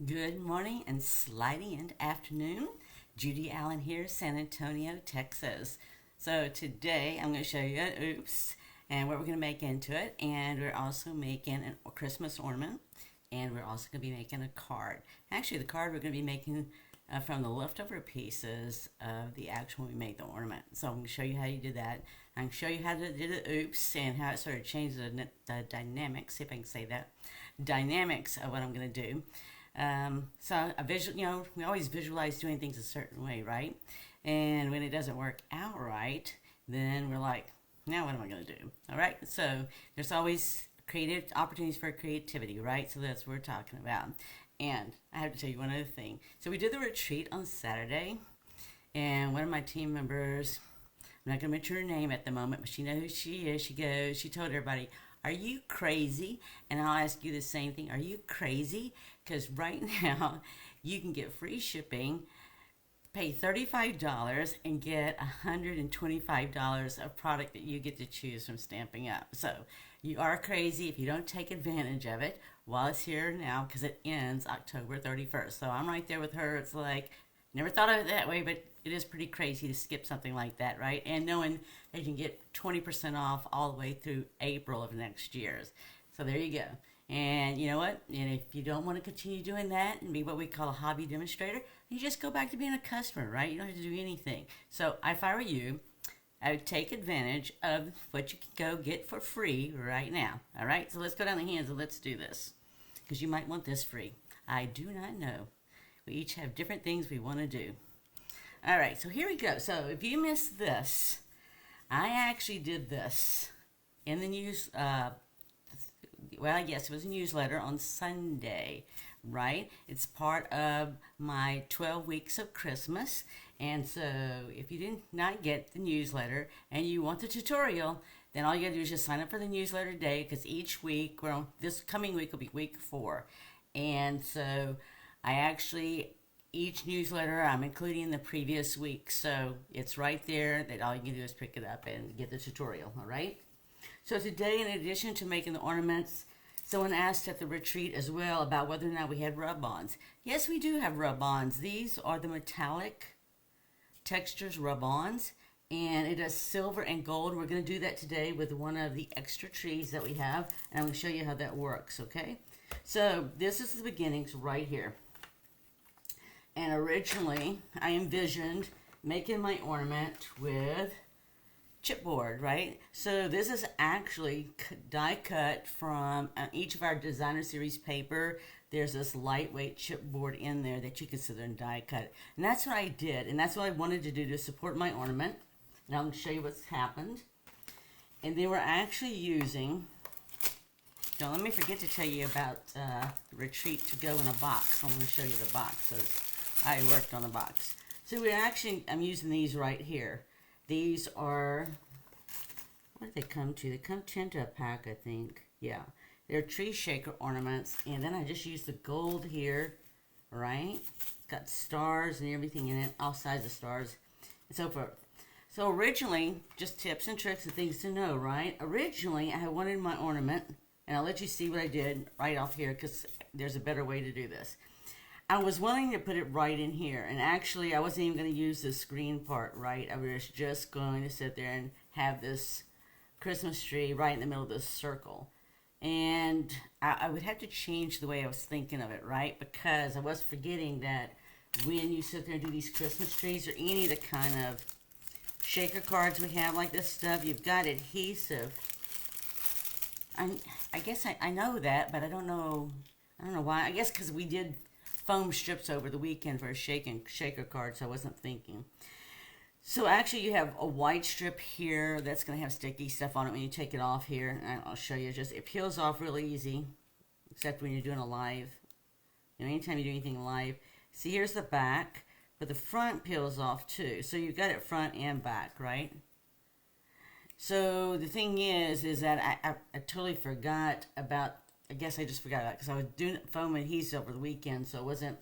Good morning and sliding into afternoon. Judy Allen here, San Antonio, Texas. So today I'm going to show you an oops and what we're going to make into it. And we're also making a Christmas ornament. And we're also going to be making a card. Actually, the card we're going to be making from the leftover pieces of the actual when we made the ornament. So I'm going to show you how you do that. I'm going to show you how to do the oops and how it sort of changes the dynamics, see if I can say that, dynamics of what I'm going to do. So we always visualize doing things a certain way, right? And when it doesn't work out right, then we're like, now what am I going to do? All right. So there's always creative opportunities for creativity, right? So that's what we're talking about. And I have to tell you one other thing. So we did the retreat on Saturday, and one of my team members, I'm not going to mention her name at the moment, but she knows who she is. She told everybody, are you crazy? And I'll ask you the same thing. Are you crazy? Because right now you can get free shipping, pay $35 and get $125 of product that you get to choose from Stamping Up. So you are crazy if you don't take advantage of it while it's here now, because it ends October 31st. So I'm right there with her. It's like, never thought of it that way, but it is pretty crazy to skip something like that, right? And knowing that you can get 20% off all the way through April of next year. So there you go. And you know what? And if you don't want to continue doing that and be what we call a hobby demonstrator, you just go back to being a customer, right? You don't have to do anything. So if I were you, I would take advantage of what you can go get for free right now. All right? So let's go down the hands and let's do this. Because you might want this free. I do not know. We each have different things we want to do. All right, so here we go. So if you missed this, I actually did this in the news. Well, yes, it was a newsletter on Sunday, right? It's part of my 12 weeks of Christmas. And so if you did not get the newsletter and you want the tutorial, then all you gotta do is just sign up for the newsletter today, because each week, well, this coming week will be week 4. And so I actually, each newsletter I'm including the previous week. So it's right there that all you can do is pick it up and get the tutorial, all right? So today, in addition to making the ornaments, someone asked at the retreat as well about whether or not we had rub-ons. Yes, we do have rub-ons. These are the metallic textures rub-ons, and it is silver and gold. We're going to do that today with one of the extra trees that we have, and I'm going to show you how that works, okay? So this is the beginnings right here. And originally, I envisioned making my ornament with chipboard, right? So this is actually die cut from each of our designer series paper. There's this lightweight chipboard in there that you can sit there and die cut. And that's what I did. And that's what I wanted to do to support my ornament. Now I'm going to show you what's happened. And they were actually using, don't let me forget to tell you about the retreat to go in a box. I want to show you the box. So I worked on a box. So I'm using these right here. These are, what did they come to? They come 10 to a pack, I think. Yeah. They're tree shaker ornaments. And then I just used the gold here, right? Got stars and everything in it, all sides of stars, and so forth. So originally, just tips and tricks and things to know, right? Originally, I wanted my ornament, and I'll let you see what I did right off here, because there's a better way to do this. I was willing to put it right in here, and actually I wasn't even going to use the screen part, right? I was just going to sit there and have this Christmas tree right in the middle of this circle. And I would have to change the way I was thinking of it, right? Because I was forgetting that when you sit there and do these Christmas trees or any of the kind of shaker cards we have like this stuff, you've got adhesive. I guess I know that, but I don't know why. I guess because we did foam strips over the weekend for a shaker card, so I wasn't thinking. So actually you have a white strip here that's going to have sticky stuff on it when you take it off here. And I'll show you, it peels off really easy, except when you're doing a live. Anytime you do anything live. See, here's the back, but the front peels off too. So you've got it front and back, right? So the thing is that I totally forgot about, I guess I just forgot about it because I was doing foam adhesive over the weekend, so it wasn't,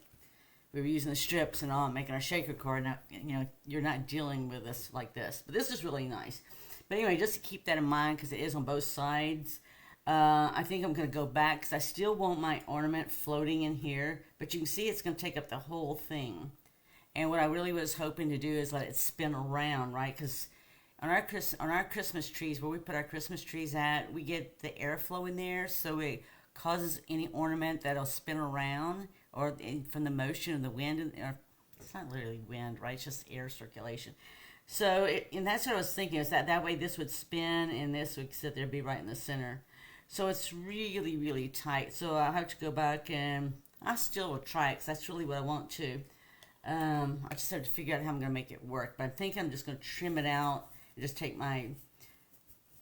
we were using the strips and all, making our shaker card. Now, you're not dealing with this like this. But this is really nice. But anyway, just to keep that in mind, because it is on both sides I think I'm going to go back because I still want my ornament floating in here, but you can see it's going to take up the whole thing. And what I really was hoping to do is let it spin around, right? Because on our Christmas trees, where we put our Christmas trees at, we get the airflow in there, so it causes any ornament that'll spin around, or from the motion of the wind. Or it's not literally wind, right? It's just air circulation. So, and that's what I was thinking, is that way this would spin and this would sit there, be right in the center. So it's really, really tight. So I'll have to go back, and I still will try it because that's really what I want to. I just have to figure out how I'm going to make it work. But I think I'm just going to trim it out and just take my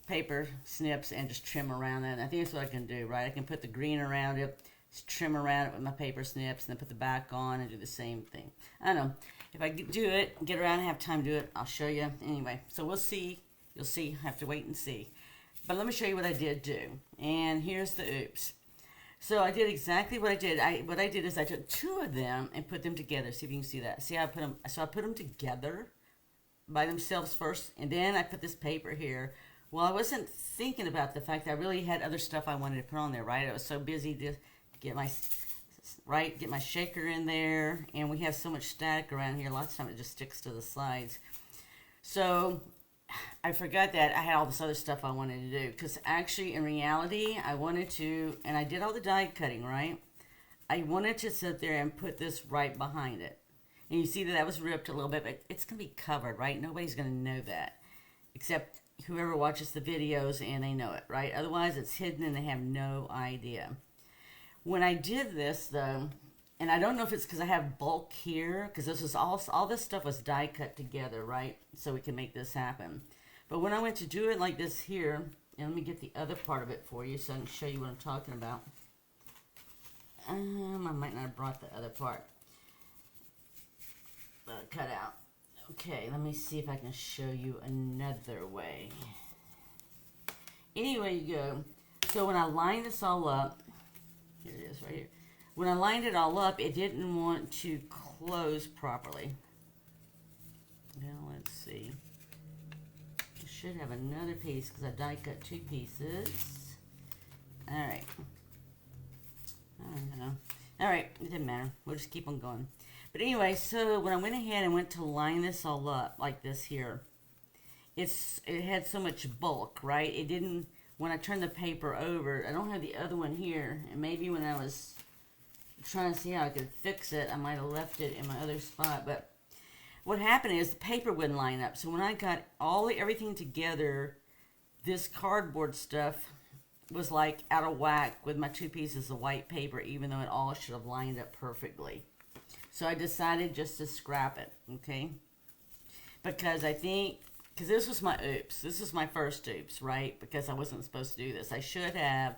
paper snips and just trim around it. I think that's what I can do, right? I can put the green around it, just trim around it with my paper snips, and then put the back on and do the same thing. I don't know. If I do it, get around and have time to do it, I'll show you. Anyway, so we'll see. You'll see. I have to wait and see. But let me show you what I did do. And here's the oops. So I did exactly what I did. What I did is I took two of them and put them together. See if you can see that. See how I put them? So I put them together by themselves first, and then I put this paper here. Well, I wasn't thinking about the fact that I really had other stuff I wanted to put on there, right? I was so busy to get my shaker in there, and we have so much static around here. Lots of times it just sticks to the sides. So I forgot that I had all this other stuff I wanted to do, because actually in reality I wanted to, and I did all the die cutting, right? I wanted to sit there and put this right behind it. And you see that was ripped a little bit, but it's going to be covered, right? Nobody's going to know that, except whoever watches the videos and they know it, right? Otherwise it's hidden and they have no idea. When I did this though, and I don't know if it's because I have bulk here, because this was all this stuff was die cut together, right? So we can make this happen. But when I went to do it like this here, and let me get the other part of it for you so I can show you what I'm talking about. I might not have brought the other part. Cut out. Okay, let me see if I can show you another way. Anyway, you go. So when I lined this all up, here it is right here. When I lined it all up, it didn't want to close properly. Now let's see. I should have another piece because I die cut two pieces. Alright. I don't know. Alright, it didn't matter. We'll just keep on going. But anyway, so when I went ahead and went to line this all up like this here, it had so much bulk, right? It didn't, when I turned the paper over, I don't have the other one here, and maybe when I was trying to see how I could fix it, I might have left it in my other spot. But what happened is the paper wouldn't line up. So when I got everything together, this cardboard stuff was like out of whack with my two pieces of white paper, even though it all should have lined up perfectly. So I decided just to scrap it, okay? Because I think, because this was my oops. This is my first oops, right? Because I wasn't supposed to do this. I should have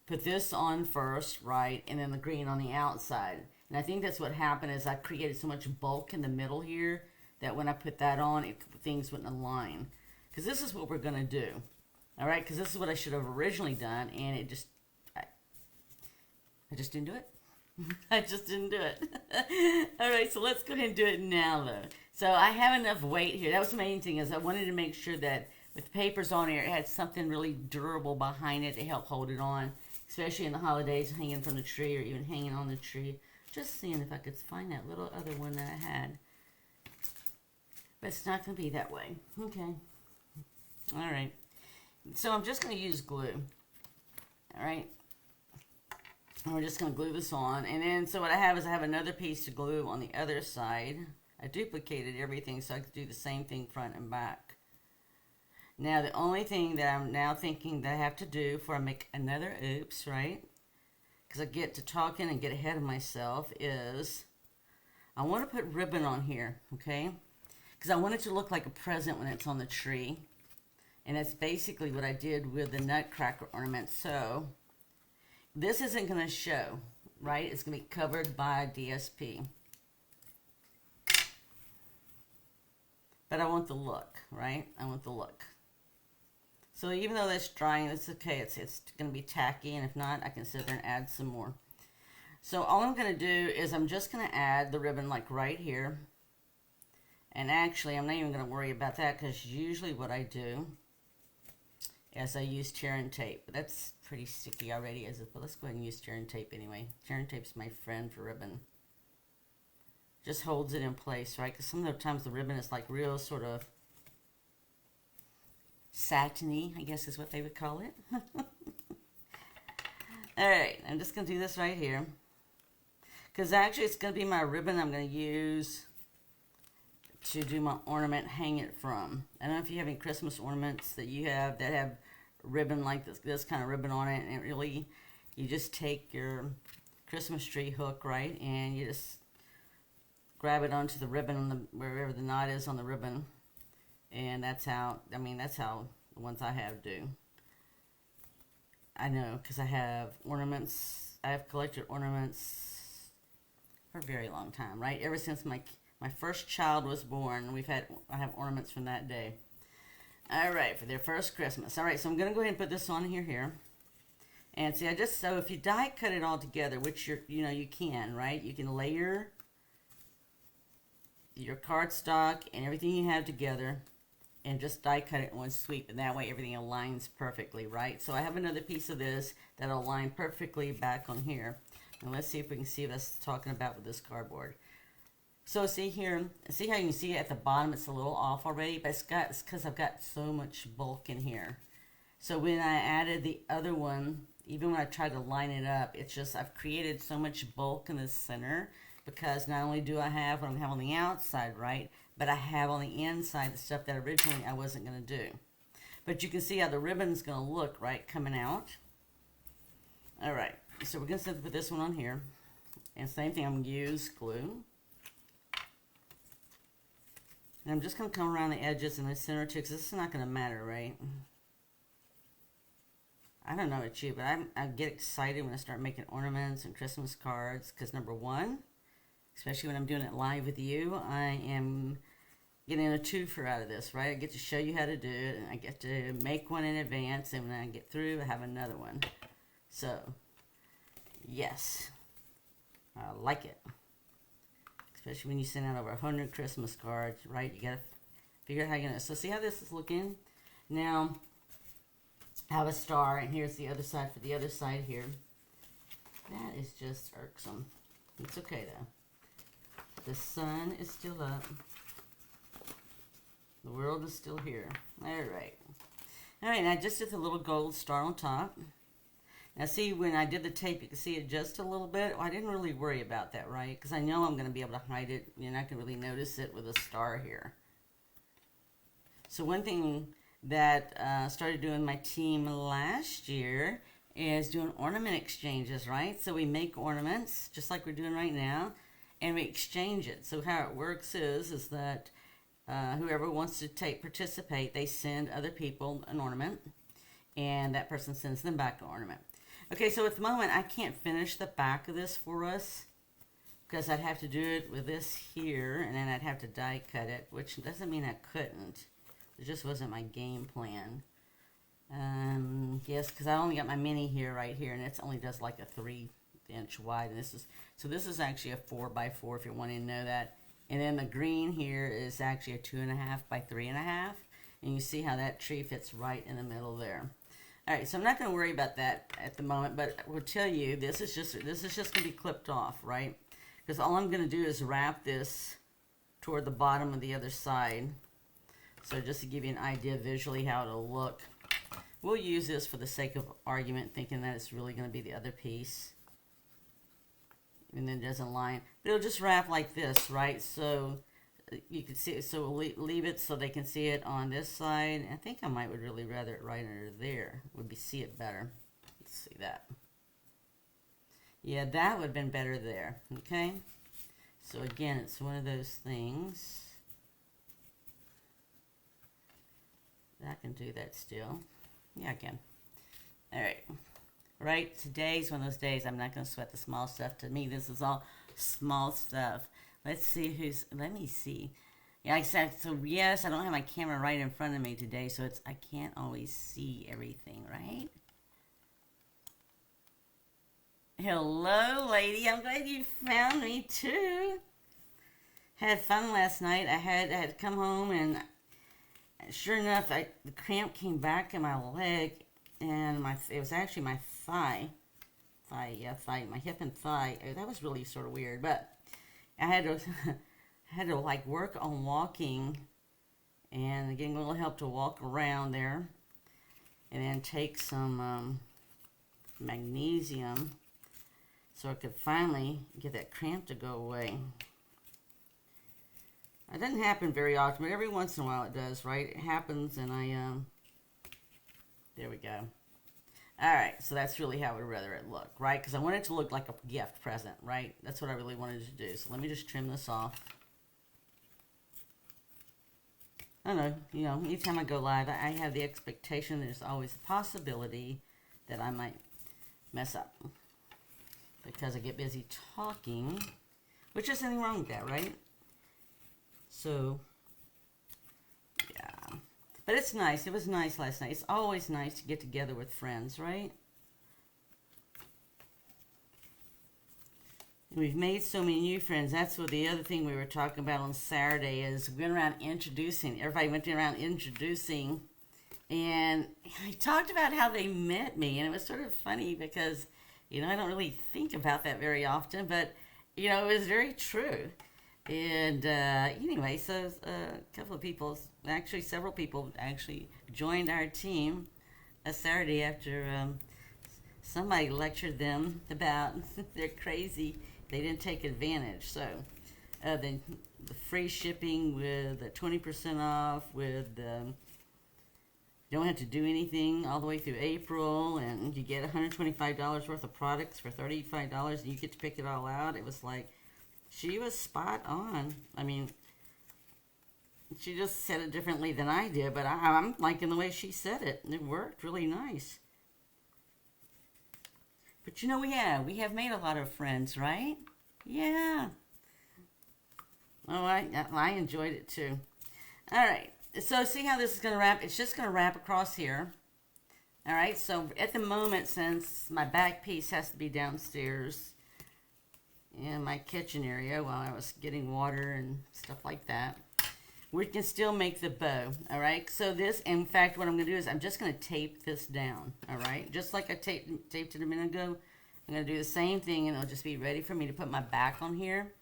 put this on first, right? And then the green on the outside. And I think that's what happened is I created so much bulk in the middle here that when I put that on, things wouldn't align. Because this is what we're going to do. All right? Because this is what I should have originally done. And it just, I just didn't do it. I just didn't do it. Alright, so let's go ahead and do it now though. So I have enough weight here. That was the main thing, is I wanted to make sure that with the papers on here, it had something really durable behind it to help hold it on. Especially in the holidays, hanging from the tree or even hanging on the tree. Just seeing if I could find that little other one that I had. But it's not going to be that way. Okay. Alright. So I'm just going to use glue. Alright. And we're just going to glue this on. And then, so what I have is I have another piece to glue on the other side. I duplicated everything so I could do the same thing front and back. Now, the only thing that I'm now thinking that I have to do before I make another oops, right? Because I get to talking and get ahead of myself is I want to put ribbon on here, okay? Because I want it to look like a present when it's on the tree. And that's basically what I did with the nutcracker ornament. So this isn't going to show, right? It's going to be covered by DSP. But I want the look, right? I want the look. So even though that's drying, it's okay. It's going to be tacky, and if not, I can sit there and add some more. So all I'm going to do is I'm just going to add the ribbon like right here. And actually, I'm not even going to worry about that, because usually what I do as I use tear and tape. But that's pretty sticky already, but let's go ahead and use tear and tape anyway. Tear and tape's my friend for ribbon. Just holds it in place, right? Because some of the times the ribbon is like real sort of satiny, I guess is what they would call it. Alright, I'm just going to do this right here. Because actually it's going to be my ribbon I'm going to use to do my ornament, hang it from. I don't know if you have any Christmas ornaments that you have that have ribbon like this kind of ribbon on it. And it really, you just take your Christmas tree hook, right? And you just grab it onto the ribbon, wherever the knot is on the ribbon. And that's how, that's how the ones I have do. I know, because I have ornaments, I have collected ornaments for a very long time, right? Ever since my first child was born, I have ornaments from that day. All right, for their first Christmas. All right, so I'm going to go ahead and put this on here. And see, so if you die cut it all together, which you can, right? You can layer your cardstock and everything you have together and just die cut it in one sweep, and that way everything aligns perfectly, right? So I have another piece of this that'll align perfectly back on here. And let's see if we can see what that's talking about with this cardboard. So see here, see how you can see at the bottom it's a little off already, but it's because I've got so much bulk in here. So when I added the other one, even when I tried to line it up, it's just I've created so much bulk in the center, because not only do I have what I have on the outside, right, but I have on the inside the stuff that originally I wasn't going to do. But you can see how the ribbon's going to look, right, coming out. All right, so we're going to put this one on here. And same thing, I'm going to use glue. And I'm just going to come around the edges and the center too, because this is not going to matter, right? I don't know about you, but I get excited when I start making ornaments and Christmas cards, because number one, especially when I'm doing it live with you, I am getting a twofer out of this, right? I get to show you how to do it, and I get to make one in advance, and when I get through, I have another one. So, yes, I like it. Especially when you send out over 100 Christmas cards, right? You gotta figure out how you're gonna. So see how this is looking? Now, I have a star, and here's the other side for the other side here. That is just irksome. It's okay though. The sun is still up. The world is still here. Alright. Alright, now just did the little gold star on top. Now see, when I did the tape, you can see it just a little bit. Well, I didn't really worry about that, right? Because I know I'm going to be able to hide it. You're not going to really notice it with a star here. So one thing that I started doing my team last year is doing ornament exchanges, right? So we make ornaments, just like we're doing right now, and we exchange it. So how it works is that whoever wants to participate, they send other people an ornament, and that person sends them back an ornament. Okay, so at the moment, I can't finish the back of this for us, because I'd have to do it with this here, and then I'd have to die cut it, which doesn't mean I couldn't. It just wasn't my game plan. Yes, because I only got my mini here, right here, and it only does like a 3-inch wide, and this is actually a 4x4 if you're wanting to know that. And then the green here is actually a 2.5 by 3.5, and you see how that tree fits right in the middle there. All right, so I'm not going to worry about that at the moment, but I will tell you this is just going to be clipped off, right? Because all I'm going to do is wrap this toward the bottom of the other side. So just to give you an idea visually how it'll look. We'll use this for the sake of argument, thinking that it's really going to be the other piece. And then it doesn't line. But it'll just wrap like this, right? So you can see it. So we'll leave it so they can see it on this side. I think I would really rather it right under there. See it better. Let's see that. Yeah, that would have been better there. Okay? So again, it's one of those things. I can do that still. Yeah, I can. Alright. Right, today's one of those days I'm not going to sweat the small stuff. To me, this is all small stuff. Let's see let me see. Yeah, I said, so yes, I don't have my camera right in front of me today, so I can't always see everything, right? Hello, lady. I'm glad you found me, too. Had fun last night. I had to come home, and sure enough, the cramp came back in my leg, and it was actually my thigh, my hip and thigh. That was really sort of weird, but I had to had to like work on walking and getting a little help to walk around there, and then take some magnesium so I could finally get that cramp to go away. It doesn't happen very often, but every once in a while it does, right? It happens, and there we go. All right, so that's really how I would rather it look, right? Because I want it to look like a gift present, right? That's what I really wanted to do. So let me just trim this off. I don't know, anytime I go live, I have the expectation there's always a possibility that I might mess up because I get busy talking, which is nothing wrong with that, right? So, yeah. But it's nice. It was nice last night. It's always nice to get together with friends, right? We've made so many new friends. That's what the other thing we were talking about on Saturday is we went around introducing. Everybody went around introducing. And I talked about how they met me. And it was sort of funny because, I don't really think about that very often. But, it was very true. And anyway, so a couple of people, actually several people actually joined our team a Saturday after somebody lectured them about they're crazy. They didn't take advantage. So the free shipping with 20% off with you don't have to do anything all the way through April, and you get $125 worth of products for $35 and you get to pick it all out. It was like, she was spot on. I mean, she just said it differently than I did, but I'm liking the way she said it. It worked really nice. But we have made a lot of friends, right? Yeah. Oh, I enjoyed it too. All right. So see how this is going to wrap? It's just going to wrap across here. All right. So at the moment, since my back piece has to be downstairs in my kitchen area while I was getting water and stuff like that, we can still make the bow. All right. So this, in fact, what I'm going to do is I'm just going to tape this down. All right. Just like I taped it a minute ago. I'm going to do the same thing, and it'll just be ready for me to put my back on here.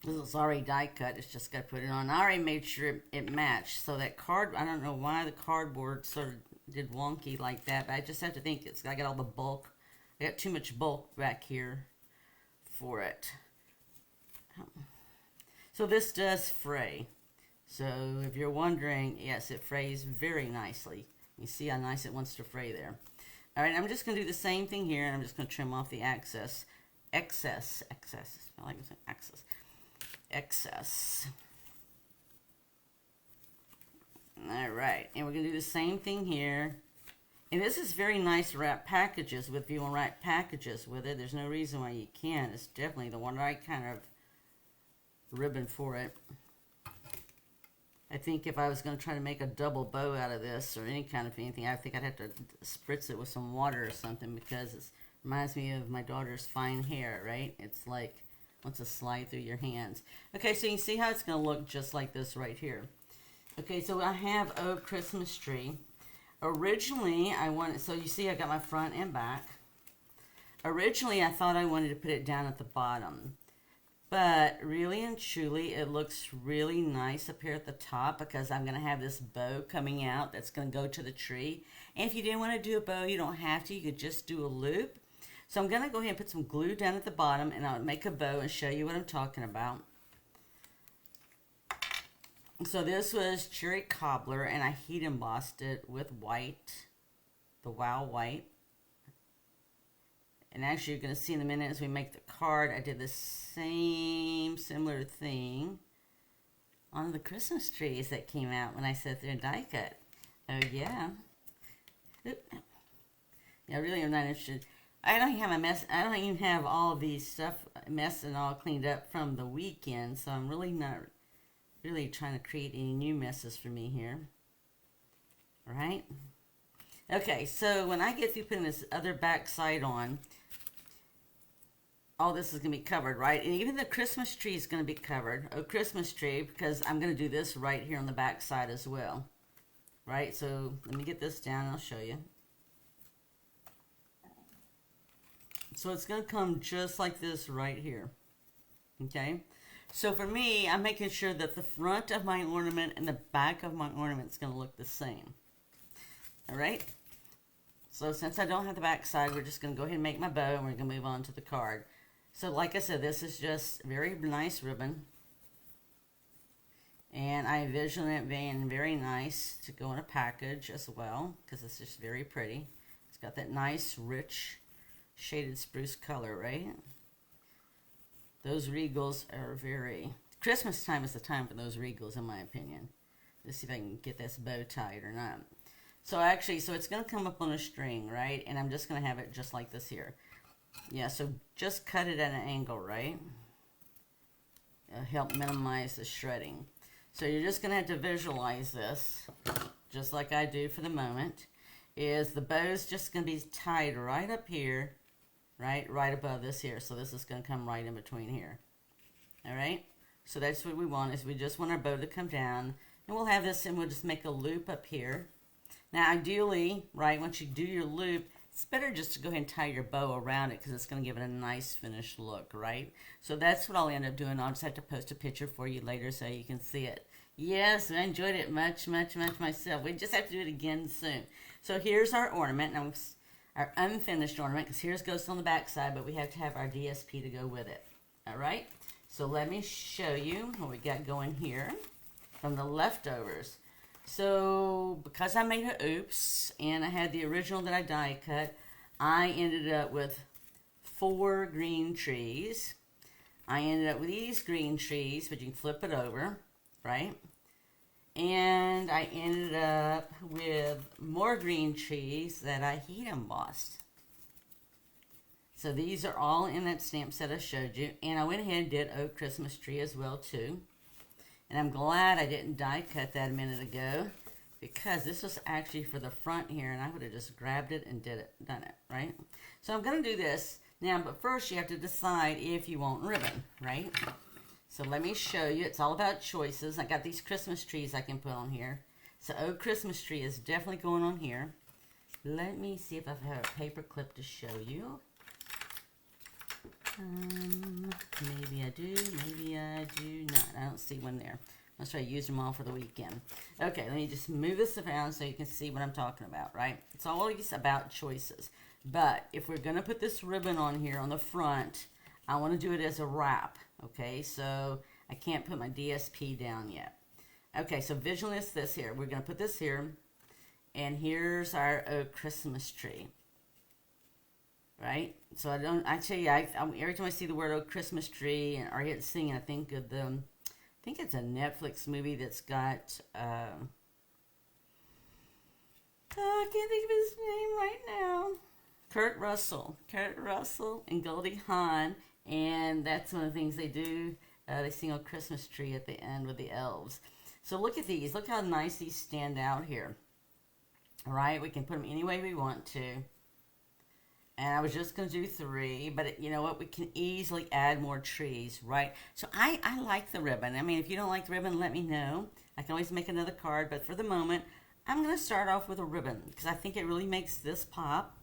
This is already die cut. It's just got to put it on. I already made sure it matched. So that I don't know why the cardboard sort of did wonky like that, but I just have to think I got all the bulk. I got too much bulk back here for it. So this does fray. So if you're wondering, yes, it frays very nicely. You see how nice it wants to fray there. All right, I'm just going to do the same thing here, and I'm just going to trim off the excess. I like to say excess. All right, and we're going to do the same thing here. And this is very nice to wrap packages with. If you want to wrap packages with it, there's no reason why you can't. It's definitely the one right kind of ribbon for it. I think if I was going to try to make a double bow out of this or any kind of anything, I think I'd have to spritz it with some water or something because it reminds me of my daughter's fine hair, right? It's like wants to slide through your hands. Okay, so you can see how it's going to look just like this right here. Okay, so I have a Christmas tree. Originally, so you see I got my front and back. Originally, I thought I wanted to put it down at the bottom. But really and truly, it looks really nice up here at the top because I'm going to have this bow coming out that's going to go to the tree. And if you didn't want to do a bow, you don't have to. You could just do a loop. So I'm going to go ahead and put some glue down at the bottom, and I'll make a bow and show you what I'm talking about. So this was cherry cobbler, and I heat embossed it with white, the Wow White. And actually, you're going to see in a minute as we make the card, I did the same similar thing on the Christmas trees that came out when I sat there and die cut. Oh, yeah. Oop. Yeah, I really am not interested. I don't have a mess. I don't even have all of these stuff messed and all cleaned up from the weekend, so I'm really not really trying to create any new messes for me here. Right? Okay, so when I get through putting this other back side on, all this is going to be covered, right? And even the Christmas tree is going to be covered. Oh, Christmas tree, because I'm going to do this right here on the back side as well. Right? So let me get this down and I'll show you. So it's going to come just like this right here. Okay? So for me, I'm making sure that the front of my ornament and the back of my ornament is going to look the same. Alright? So since I don't have the back side, we're just going to go ahead and make my bow and we're going to move on to the card. So like I said, this is just very nice ribbon. And I envision it being very nice to go in a package as well, because it's just very pretty. It's got that nice, rich, shaded spruce color, right? Those regals are very... Christmas time is the time for those regals, in my opinion. Let's see if I can get this bow tied or not. So actually, so it's going to come up on a string, right? And I'm just going to have it just like this here. Yeah, so just cut it at an angle, right? It'll help minimize the shredding. So you're just going to have to visualize this, just like I do for the moment, is the bow's just going to be tied right up here, right above this here. So this is going to come right in between here. All right? So that's what we want, is we just want our bow to come down. And we'll have this, and we'll just make a loop up here. Now, ideally, right, once you do your loop, it's better just to go ahead and tie your bow around it, because it's going to give it a nice finished look, right? So that's what I'll end up doing. I'll just have to post a picture for you later so you can see it. Yes, I enjoyed it much, much, much myself. We just have to do it again soon. So here's our ornament, our unfinished ornament, because here's goes on the back side, but we have to have our DSP to go with it. All right? So let me show you what we got going here from the leftovers. So, because I made a oops, and I had the original that I die cut, I ended up with 4 green trees. I ended up with these green trees, but you can flip it over, right? And I ended up with more green trees that I heat embossed. So these are all in that stamp set I showed you. And I went ahead and did a Christmas tree as well, too. And I'm glad I didn't die cut that a minute ago, because this was actually for the front here, and I would have just grabbed it and done it, right? So I'm going to do this now, but first you have to decide if you want ribbon, right? So let me show you. It's all about choices. I got these Christmas trees I can put on here. So Oh Christmas Tree is definitely going on here. Let me see if I have a paper clip to show you. Maybe I do, maybe I do not. I don't see one there. Let's try to use them all for the weekend. Okay, let me just move this around so you can see what I'm talking about, right? It's always about choices. But if we're going to put this ribbon on here on the front, I want to do it as a wrap, okay? So I can't put my DSP down yet. Okay, so visualize this here. We're going to put this here, and here's our Christmas tree. Right? So I don't, I tell you, every time I see the word "Oh Christmas Tree" or I hear it singing, I think of I think it's a Netflix movie that's got, I can't think of his name right now. Kurt Russell and Goldie Hawn, and that's one of the things they do. They sing "Oh Christmas Tree" at the end with the elves. So look at these. Look how nice these stand out here. All right? We can put them any way we want to. And I was just going to do 3, but you know what? We can easily add more trees, right? So I like the ribbon. I mean, if you don't like the ribbon, let me know. I can always make another card, but for the moment, I'm going to start off with a ribbon because I think it really makes this pop.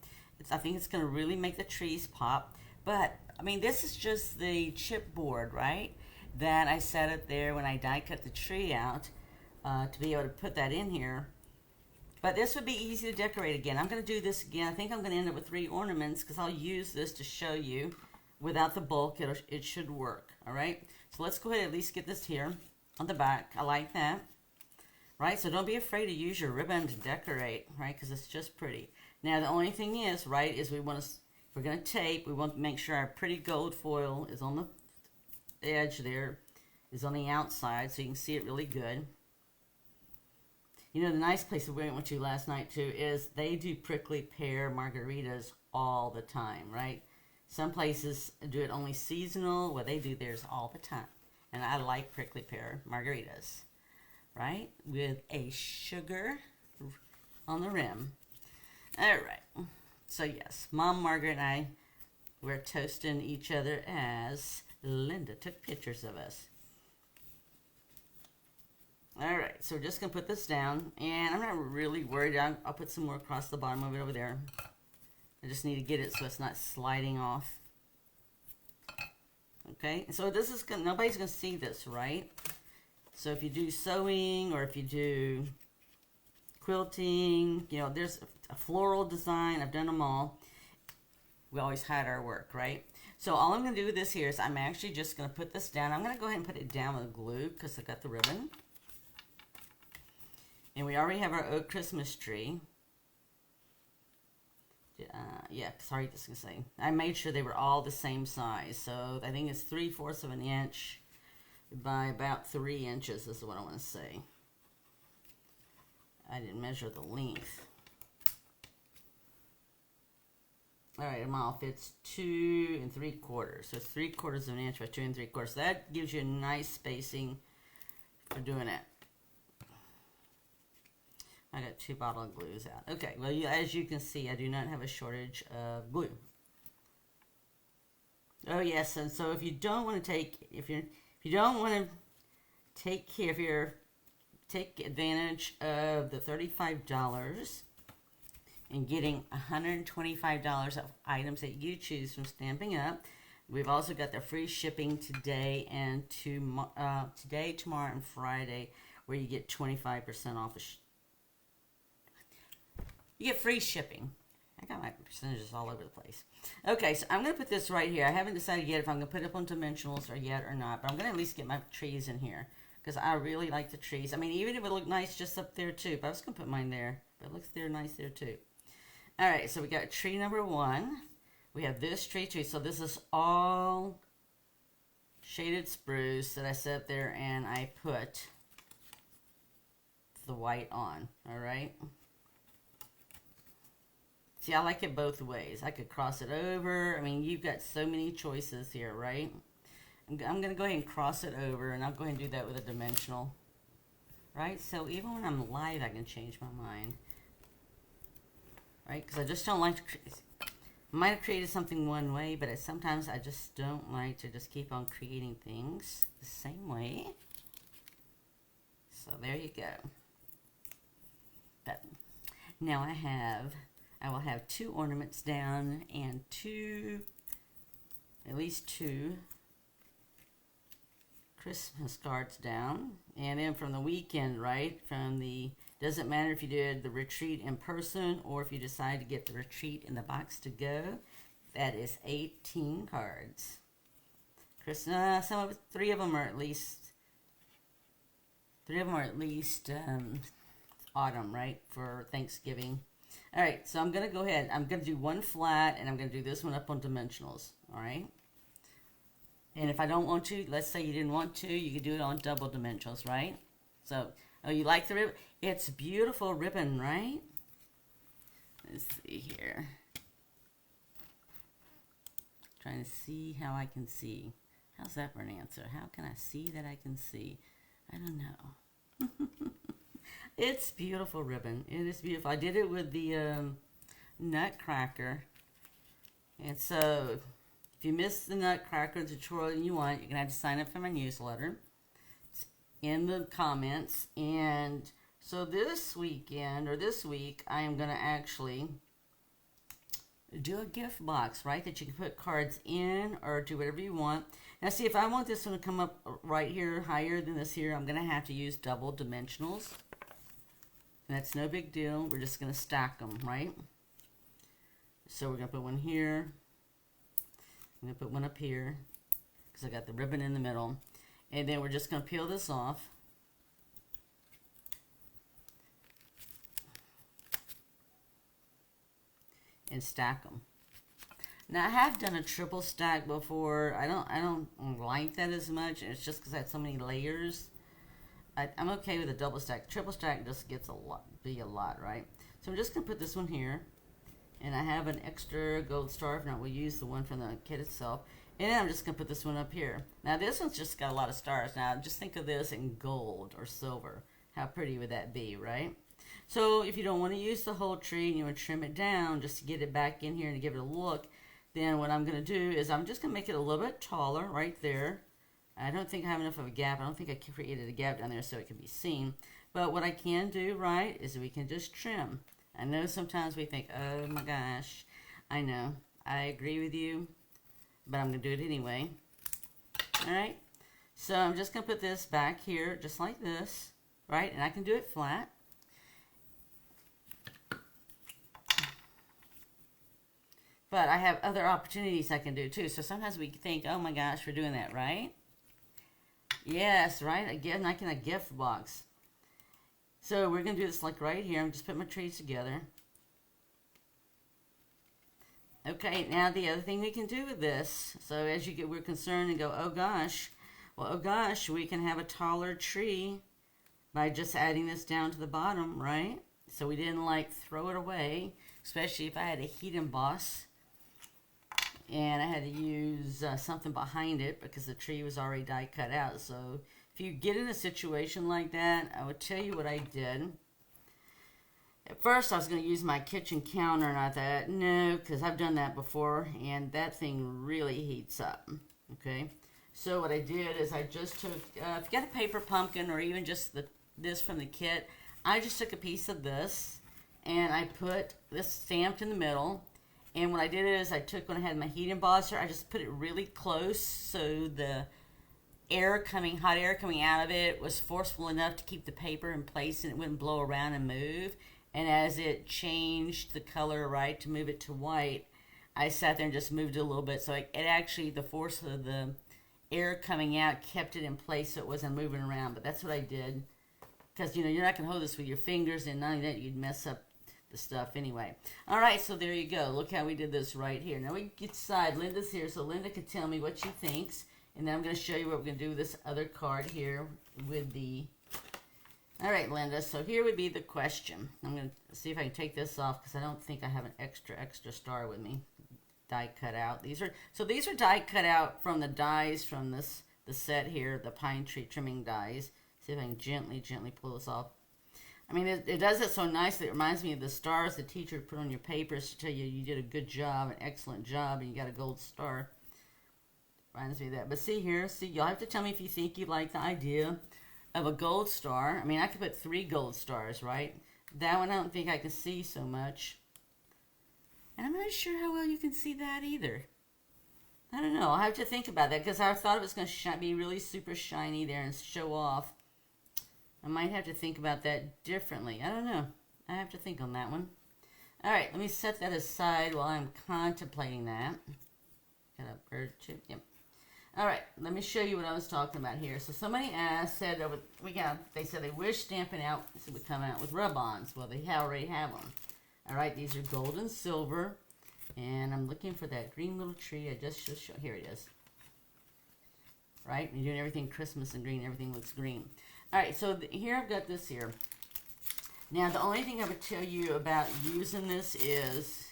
I think it's going to really make the trees pop. But, I mean, this is just the chipboard, right? That I set it there when I die cut the tree out to be able to put that in here. But this would be easy to decorate again. I'm going to do this again. I think I'm going to end up with 3 ornaments because I'll use this to show you. Without the bulk, it should work. All right? So let's go ahead and at least get this here on the back. I like that. Right? So don't be afraid to use your ribbon to decorate, right? Because it's just pretty. Now, the only thing is, right, is we're going to tape. We want to make sure our pretty gold foil is on the edge there, is on the outside, so you can see it really good. You know, the nice place we went to last night, too, is they do prickly pear margaritas all the time, right? Some places do it only seasonal, where they do theirs all the time. And I like prickly pear margaritas, right? With a sugar on the rim. All right. So, yes, Mom, Margaret, and I We're toasting each other as Linda took pictures of us. Alright, so we're just going to put this down, and I'm not really worried. I'll put some more across the bottom of it over there. I just need to get it so it's not sliding off. Okay, so this is gonna, nobody's going to see this, right? So if you do sewing or if you do quilting, you know, there's a floral design. I've done them all. We always hide our work, right? So all I'm going to do with this here is I'm actually just going to put this down. I'm going to go ahead and put it down with glue because I got the ribbon. And we already have our oak Christmas tree. Yeah, sorry, just going to say. I made sure they were all the same size. So I think it's 3/4 of an inch by about 3 inches is what I want to say. I didn't measure the length. Alright, them all fits 2 3/4. So it's 3/4 of an inch by 2 3/4. So that gives you a nice spacing for doing it. I got 2 bottle of glues out. Okay, well, as you can see, I do not have a shortage of glue. Oh yes, and so if you don't want to take, if you don't want to take advantage of the $35 and getting $125 of items that you choose from Stampin' Up. We've also got the free shipping today and today, tomorrow, and Friday, where you get 25% off. You get free shipping. I got my percentages all over the place. Okay, so I'm going to put this right here. I haven't decided yet if I'm going to put it up on dimensionals or yet or not, but I'm going to at least get my trees in here because I really like the trees. I mean, even if it looked nice just up there too, but I was going to put mine there, but it looks there nice there too. All right, so we got tree number 1. We have this tree too. So this is all shaded spruce that I set there and I put the white on. All right. See, I like it both ways. I could cross it over. I mean, you've got so many choices here, right? I'm going to go ahead and cross it over, and I'll go ahead and do that with a dimensional. Right? So even when I'm live, I can change my mind. Right? Because I just don't like to... I might have created something one way, but sometimes I just don't like to just keep on creating things the same way. So there you go. But now I will have 2 ornaments down and at least 2 Christmas cards down. And then from the weekend, right, doesn't matter if you did the retreat in person or if you decide to get the retreat in the box to go, that is 18 cards. Christmas, 3 of them are at least autumn, right, for Thanksgiving. All right, so I'm going to go ahead. I'm going to do one flat, and I'm going to do this one up on dimensionals, all right? And if I don't want to, let's say you didn't want to, you could do it on double dimensionals, right? So, oh, you like the ribbon? It's beautiful ribbon, right? Let's see here. Trying to see how I can see. How's that for an answer? How can I see that I can see? I don't know. It's beautiful ribbon. It is beautiful. I did it with the Nutcracker. And so, if you missed the Nutcracker tutorial and you want, you're going to have to sign up for my newsletter. It's in the comments. And so this weekend, or this week, I am going to actually do a gift box, right? That you can put cards in or do whatever you want. Now see, if I want this one to come up right here, higher than this here, I'm going to have to use double dimensionals. And that's no big deal. We're just going to stack them, right? So we're going to put one here. I'm going to put one up here because I got the ribbon in the middle. And then we're just going to peel this off. And stack them. Now I have done a triple stack before. I don't like that as much. It's just because I had so many layers. I'm okay with a double stack. Triple stack just gets a lot, right? So I'm just going to put this one here. And I have an extra gold star. If not, we'll use the one from the kit itself. And then I'm just going to put this one up here. Now this one's just got a lot of stars. Now just think of this in gold or silver. How pretty would that be, right? So if you don't want to use the whole tree and you want to trim it down just to get it back in here and give it a look, then what I'm going to do is I'm just going to make it a little bit taller right there. I don't think I have enough of a gap. I don't think I created a gap down there so it can be seen. But what I can do, right, is we can just trim. I know sometimes we think, oh my gosh, I know, I agree with you, but I'm going to do it anyway. All right, so I'm just going to put this back here just like this, right, and I can do it flat. But I have other opportunities I can do too. So sometimes we think, oh my gosh, we're doing that, right? Yes, right? Again, like in a gift box. So we're going to do this like right here. I'm just put my trees together. Okay, now the other thing we can do with this. So as you get, we're concerned and go, oh gosh. Well, oh gosh, we can have a taller tree by just adding this down to the bottom, right? So we didn't like throw it away, especially if I had a heat emboss. And I had to use something behind it because the tree was already die cut out. So if you get in a situation like that, I would tell you what I did. At first I was going to use my kitchen counter, and I thought, no, because I've done that before, and that thing really heats up. Okay, so what I did is I just took, if you got a paper pumpkin or even just this from the kit, I just took a piece of this, and I put this stamped in the middle. And what I did is I took, when I had my heat embosser, I just put it really close so the hot air coming out of it was forceful enough to keep the paper in place and it wouldn't blow around and move. And as it changed the color, right, to move it to white, I sat there and just moved it a little bit. So it actually, the force of the air coming out kept it in place so it wasn't moving around. But that's what I did. Because, you know, you're not going to hold this with your fingers, and not only that, you'd mess up the stuff anyway. All right, so there you go. Look how we did this right here. Now we get side. Linda's here, so Linda can tell me what she thinks, and then I'm going to show you what we're going to do with this other card here with the... All right, Linda, so here would be the question. I'm going to see if I can take this off because I don't think I have an extra star with me. Die cut out. These are die cut out from the dies from the set here, the pine tree trimming dies. See if I can gently pull this off. I mean, it does it so nicely. It reminds me of the stars the teacher put on your papers to tell you you did a good job, an excellent job, and you got a gold star. Reminds me of that. But see here, you'll have to tell me if you think you like the idea of a gold star. I mean, I could put 3 gold stars, right? That one I don't think I can see so much. And I'm not sure how well you can see that either. I don't know. I'll have to think about that because I thought it was going to be really super shiny there and show off. I might have to think about that differently. I don't know. I have to think on that one. All right, let me set that aside while I'm contemplating that. Got a bird chip. Yep. All right, let me show you what I was talking about here. So somebody said they said they wish Stampin' Out would come out with rub-ons. Well, they already have them. All right, these are gold and silver, and I'm looking for that green little tree. I just show. Here it is. Right, you're doing everything Christmas and green. Everything looks green. All right, so here I've got this here. Now, the only thing I would tell you about using this is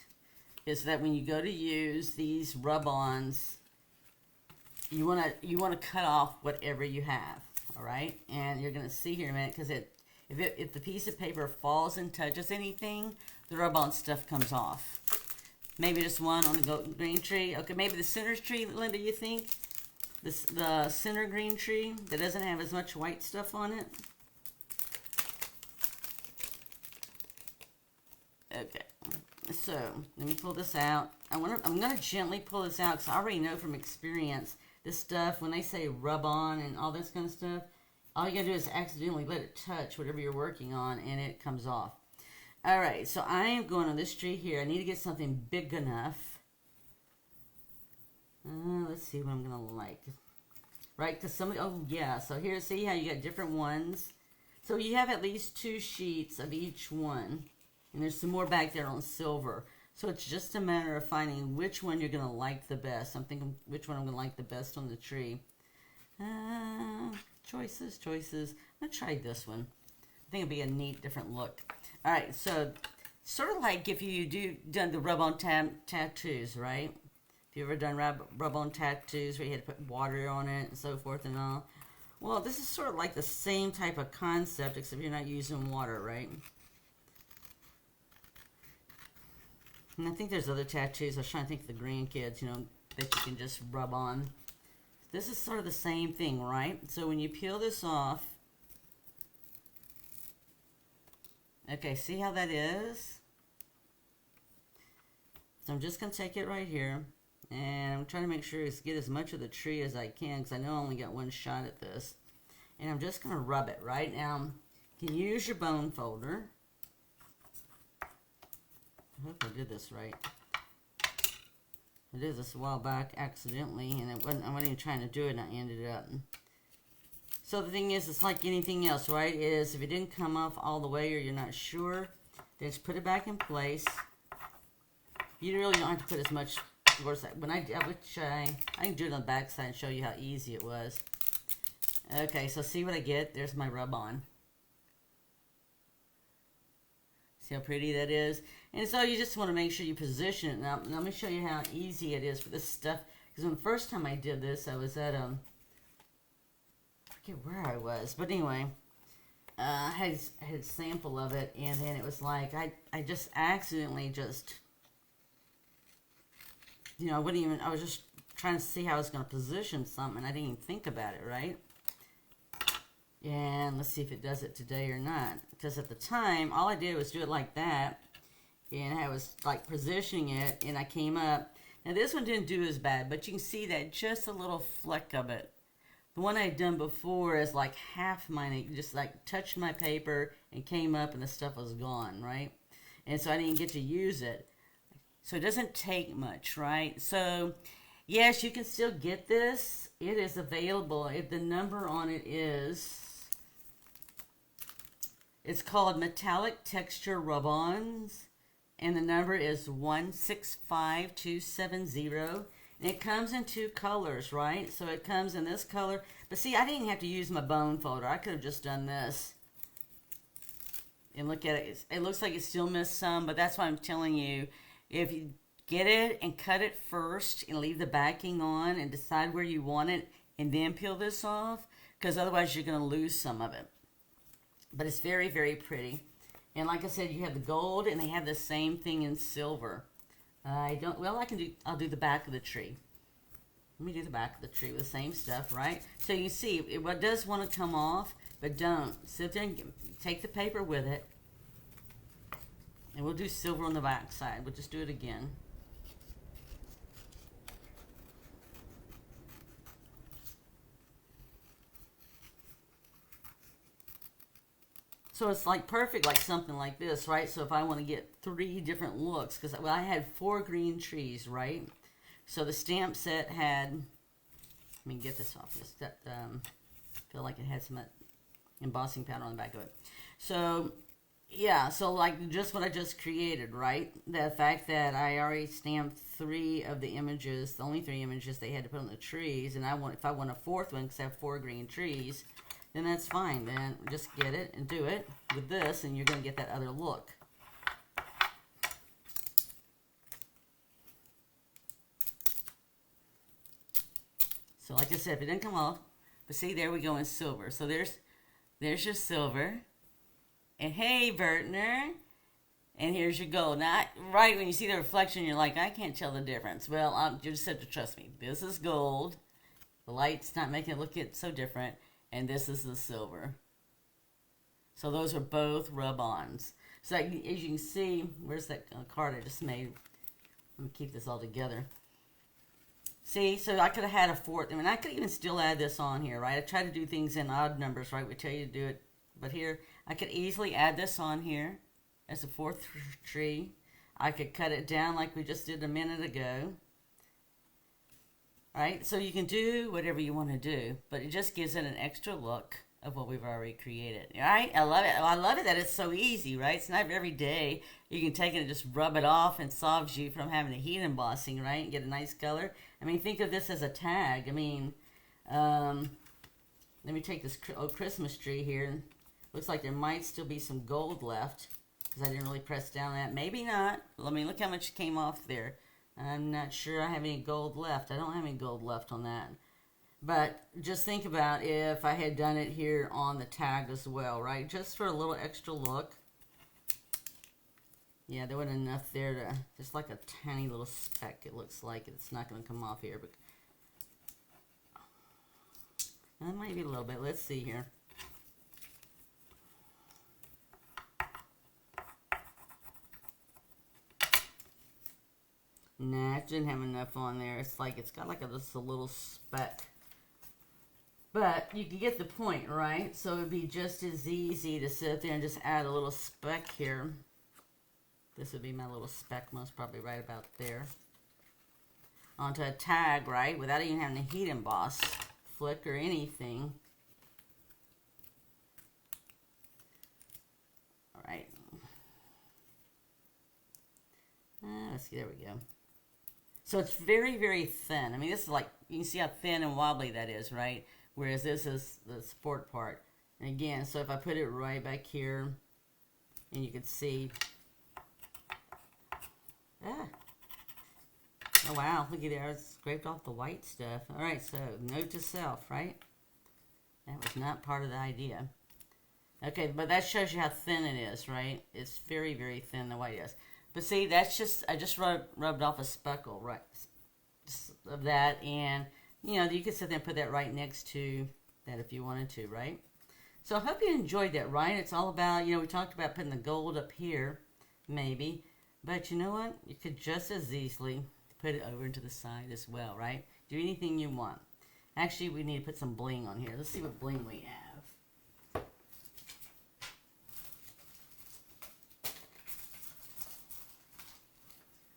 that when you go to use these rub-ons, you want to cut off whatever you have. All right, and you're going to see here in a minute because if the piece of paper falls and touches anything, the rub-on stuff comes off. Maybe just one on the green tree. Okay, maybe the center tree, Linda, you think? The center green tree that doesn't have as much white stuff on it. Okay, so let me pull this out. I'm gonna gently pull this out because I already know from experience this stuff, when they say rub on and all this kind of stuff, all you gotta do is accidentally let it touch whatever you're working on and it comes off. All right, so I am going on this tree here. I need to get something big enough. Let's see what I'm going to like. Right, because oh yeah, so here, see how you got different ones? So you have at least 2 sheets of each one. And there's some more back there on silver. So it's just a matter of finding which one you're going to like the best. I'm thinking which one I'm going to like the best on the tree. Choices. I'm going to try this one. I think it'll be a neat, different look. All right, so sort of like if you done the rub-on tattoos, right? If you ever done rub-on tattoos where you had to put water on it and so forth and all. Well, this is sort of like the same type of concept, except you're not using water, right? And I think there's other tattoos. I was trying to think of the grandkids, you know, that you can just rub on. This is sort of the same thing, right? So when you peel this off, okay, see how that is? So I'm just going to take it right here, and I'm trying to make sure to get as much of the tree as I can, because I know I only got one shot at this. And I'm just going to rub it, right? Now, you can use your bone folder. I hope I did this right. I did this a while back accidentally, and I wasn't even trying to do it, and I ended up. So the thing is, it's like anything else, right? Is if it didn't come off all the way or you're not sure, then just put it back in place. You really don't have to put as much. Of course, when I can do it on the back side and show you how easy it was. Okay, so see what I get? There's my rub-on. See how pretty that is? And so you just want to make sure you position it. Now let me show you how easy it is for this stuff. Because when the first time I did this, I was at, I forget where I was. But anyway, I had a sample of it. And then it was like, I just accidentally just, you know, I was just trying to see how I was going to position something. I didn't even think about it, right? And let's see if it does it today or not. Because at the time, all I did was do it like that. And I was like positioning it, and I came up. Now this one didn't do as bad, but you can see that just a little fleck of it. The one I had done before is like half mine. It just like touched my paper and came up, and the stuff was gone, right? And so I didn't get to use it. So it doesn't take much, right? So yes, you can still get this. It is available. The number on it is... It's called Metallic Texture Rub-Ons, and the number is 165270. And it comes in two colors, right? So it comes in this color. But see, I didn't have to use my bone folder. I could have just done this. And look at it. It looks like it still missed some, but that's why I'm telling you. If you get it and cut it first and leave the backing on and decide where you want it and then peel this off, because otherwise you're going to lose some of it. But it's very, very pretty. And like I said, you have the gold, and they have the same thing in silver. I'll do the back of the tree. Let me do the back of the tree with the same stuff, right? So you see, it does want to come off, but don't. Sit there and take the paper with it. And we'll do silver on the back side. We'll just do it again. So it's like perfect, like something like this, right? So if I want to get 3 different looks, because I had 4 green trees, right? So the stamp set had, let me get this off. Feel like it had some embossing powder on the back of it. So yeah, so like just what I just created, right? The fact that I already stamped 3 of the images, the only 3 images they had to put on the trees, and if I want a 4th one, because I have 4 green trees, then that's fine. Then just get it and do it with this, and you're going to get that other look. So like I said, if it didn't come off, but see, there we go in silver. So there's your silver. And hey, Bertner. And here's your gold. Now, right when you see the reflection, you're like, I can't tell the difference. Well, you just have to trust me. This is gold. The light's not making it look so different. And this is the silver. So those are both rub-ons. So as you can see, where's that card I just made? Let me keep this all together. See, so I could have had a 4th. I mean, I could even still add this on here, right? I try to do things in odd numbers, right? We tell you to do it. But here, I could easily add this on here as a 4th tree. I could cut it down like we just did a minute ago. Right, so you can do whatever you want to do, but it just gives it an extra look of what we've already created. Right? I love it. I love it that it's so easy, right? It's not every day you can take it and just rub it off and solves you from having to heat embossing, right? And get a nice color. I mean, think of this as a tag. I mean, let me take this Christmas tree here. Looks like there might still be some gold left because I didn't really press down that. Maybe not. I mean, look how much came off there. I'm not sure I have any gold left. I don't have any gold left on that. But just think about if I had done it here on the tag as well, right? Just for a little extra look. Yeah, there wasn't enough there to, just like a tiny little speck, it looks like. It's not going to come off here, but that might be a little bit. Let's see here. Nah, it didn't have enough on there. It's like, it's got like just a little speck. But you can get the point, right? So it would be just as easy to sit there and just add a little speck here. This would be my little speck, most probably right about there. Onto a tag, right? Without even having to heat emboss, flick, or anything. All right. Let's see, there we go. So it's very, very thin. I mean, this is like, you can see how thin and wobbly that is, right? Whereas this is the support part. And again, so if I put it right back here, and you can see, oh wow, look at there, I scraped off the white stuff. All right, so note to self, right? That was not part of the idea. Okay, but that shows you how thin it is, right? It's very, very thin, the white is. But see, that's just, I just rubbed off a speckle, right, just of that, and, you know, you could sit there and put that right next to that if you wanted to, right? So I hope you enjoyed that, right? It's all about, you know, we talked about putting the gold up here, maybe, but you know what? You could just as easily put it over into the side as well, right? Do anything you want. Actually, we need to put some bling on here. Let's see what bling we have.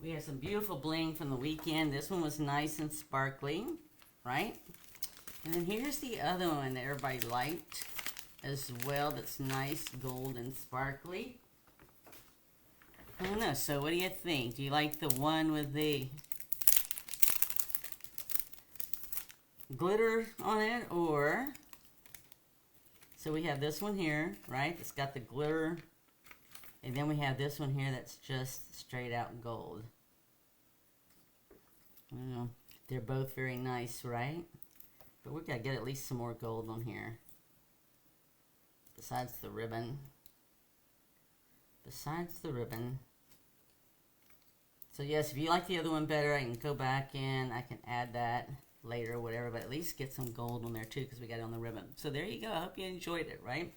We have some beautiful bling from the weekend. This one was nice and sparkly, right? And then here's the other one that everybody liked as well, that's nice, gold and sparkly. I don't know, so what do you think? Do you like the one with the glitter on it, or... So we have this one here, right? It's got the glitter. And then we have this one here that's just straight out gold. They're both very nice, right? But we've got to get at least some more gold on here. Besides the ribbon. Besides the ribbon. So yes, if you like the other one better, I can go back and I can add that later or whatever. But at least get some gold on there too, because we got it on the ribbon. So there you go. I hope you enjoyed it, right?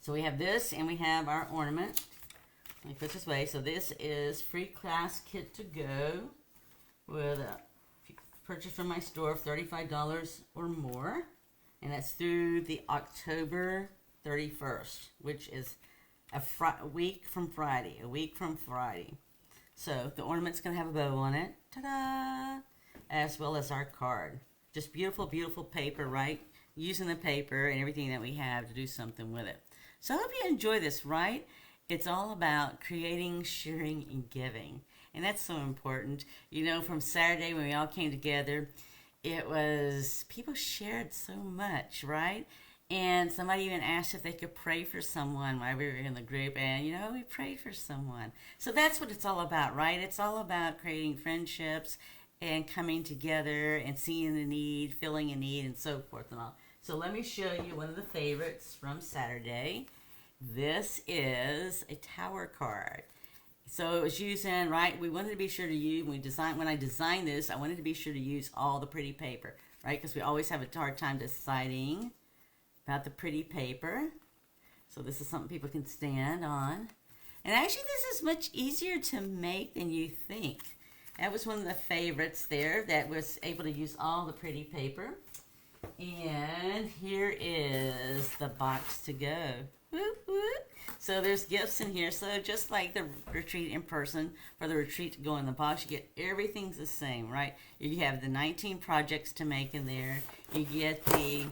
So we have this, and we have our ornament. Let me put this away. So this is free class kit to go with a purchase from my store of $35 or more. And that's through the October 31st, which is a week from Friday. A week from Friday. So the ornament's going to have a bow on it. Ta-da! As well as our card. Just beautiful, beautiful paper, right? Using the paper and everything that we have to do something with it. So I hope you enjoy this, right? It's all about creating, sharing, and giving. And that's so important. You know, from Saturday when we all came together, it was, people shared so much, right? And somebody even asked if they could pray for someone while we were in the group. And, you know, we prayed for someone. So that's what it's all about, right? It's all about creating friendships and coming together and seeing the need, filling a need, and so forth and all. So let me show you one of the favorites from Saturday. This is a tower card. So it was using, right, we wanted to be sure to use, when I designed this, I wanted to be sure to use all the pretty paper, right? Because we always have a hard time deciding about the pretty paper. So this is something people can stand on. And actually this is much easier to make than you think. That was one of the favorites there that was able to use all the pretty paper. And here is the box to go. Whoop, whoop. So there's gifts in here. So just like the retreat in person, for the retreat to go in the box, you get everything's the same, right? You have the 19 projects to make in there. You get the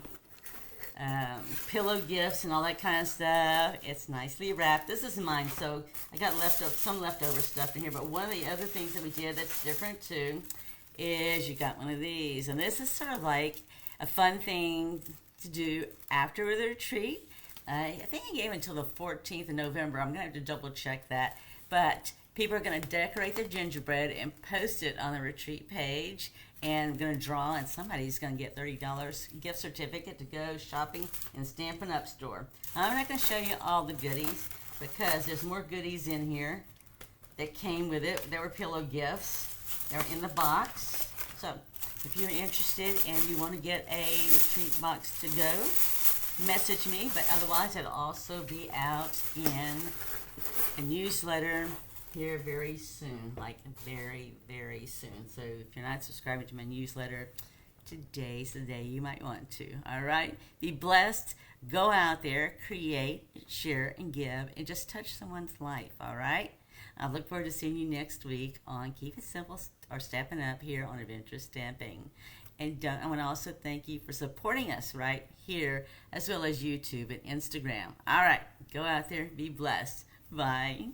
pillow gifts and all that kind of stuff. It's nicely wrapped. This is mine, so I got some leftover stuff in here. But one of the other things that we did that's different too is you got one of these. And this is sort of like a fun thing to do after the retreat. I think I gave until the 14th of November. I'm going to have to double check that. But people are going to decorate their gingerbread and post it on the retreat page. And I'm going to draw, and somebody's going to get $30 gift certificate to go shopping in Stampin' Up store. I'm not going to show you all the goodies because there's more goodies in here. that came with it. There were pillow gifts. They're in the box. So if you're interested and you want to get a retreat box to go, message me. But otherwise, it'll also be out in a newsletter here very soon, like very, very soon. So if you're not subscribing to my newsletter, today's the day you might want to. All right? Be blessed. Go out there, create, share, and give, and just touch someone's life. All right? I look forward to seeing you next week on Keep It Simple or Stepping Up here on Adventure Stamping. And I want to also thank you for supporting us right here, as well as YouTube and Instagram. All right. Go out there. Be blessed. Bye.